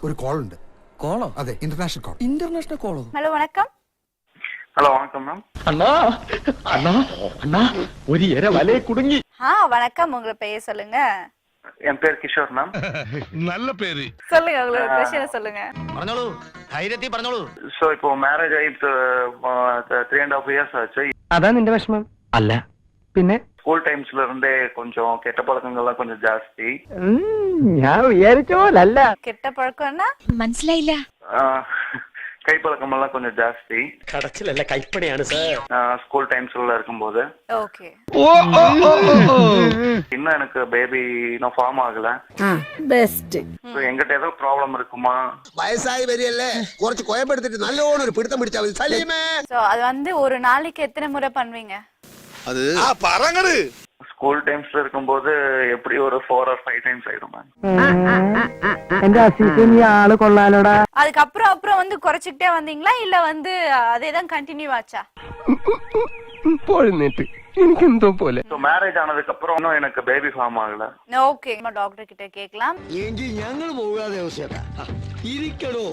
ഒരു കോൾ ഉണ്ട്. കോളോ? അതെ, ഇന്റർനാഷണൽ കോൾ. ഇന്റർനാഷണൽ കോളോ? ஹலோ வணக்கம். ஹலோ வணக்கம் மேம். அண்ணா அண்ணா அண்ணா ஒரு எர வலைய குடுங்கி. வணக்கம். உங்க பெயர் சொல்லுங்க. என் பேர் கிஷோர் மேம். நல்ல பேரு. சொல்லுங்க, உங்களோட பிரச்சனை சொல்லுங்க. പറഞ്ഞോളൂ, ധൈര്യത്തിൽ പറഞ്ഞോളൂ. ஸோ இப்போ மேரேஜ் ஆயிட்டு 3.5 இயர்ஸ் ஆச்சு. അതാ നിന്റെ വിഷമം? അല്ല പിന്നെ ஸ்கூல் டைம்ஸ்ல இருந்தே கொஞ்சம் கெட்ட பழக்கங்கள்லாம் கொஞ்சம் ஜாஸ்தி. ഞാൻ വിചാരിച്ച പോലല്ല. கெட்ட பழக்கம்னா മനസ്സിലായില്ല. கைப்பழக்கமெல்லாம் கொஞ்சம் ஜாஸ்தி. കടച്ചിലല്ല കൈപ്പണിയാണ് സാർ. ஸ்கூல் டைம்ஸ்ல இருக்கும்போது ஓகே. இன்னும் எனக்கு பேபி இன்னும் ஃபார்ம் ஆகல. ബെസ്റ്റ്. ஸோ எங்கிட்ட ஏதோ ப்ராப்ளம் இருக்குமா? വയസ്സായി വരികയല്ലേ, കുറച്ച് കുഴപ്പമെടുത്തിട്ട് നല്ലോണം ഒരു പിടുത്തം പിടിച്ചാൽ മതി. സലീമേ, சோ அது வந்து ஒரு நாளைக்கு எத்தனை முறை பண்ணுவீங்க? അത് പറങ്ങട്. ஸ்கூல் டைம்ஸ்ல இருக்கும்போது எப்படி ஒரு 4 or 5 டைம்ஸ் ஆயிடும் மேம். എന്റെ അസിസ്റ്റന്റ് ഈ ആള് കൊള്ളാലോടാ. அதுக்கப்புறம் அப்புறம் வந்து குறைச்சிக்கிட்டே வந்தீங்களா இல்ல வந்து அதே தான் கண்டினியூ ஆச்சா? പോഴുന്നിട്ട് എനിക്കെന്തോ പോലെ. ஸோ மேரேஜ் ஆனதுக்கு அப்புறம் இன்னும் எனக்கு பேபி ஃபார்ம் ஆகல. ஓகே, நம்ம டாக்டர் கிட்ட கேட்கலாம். എങ്കിൽ ഞങ്ങൾ പോകാതെ ഇരിക്കണോ?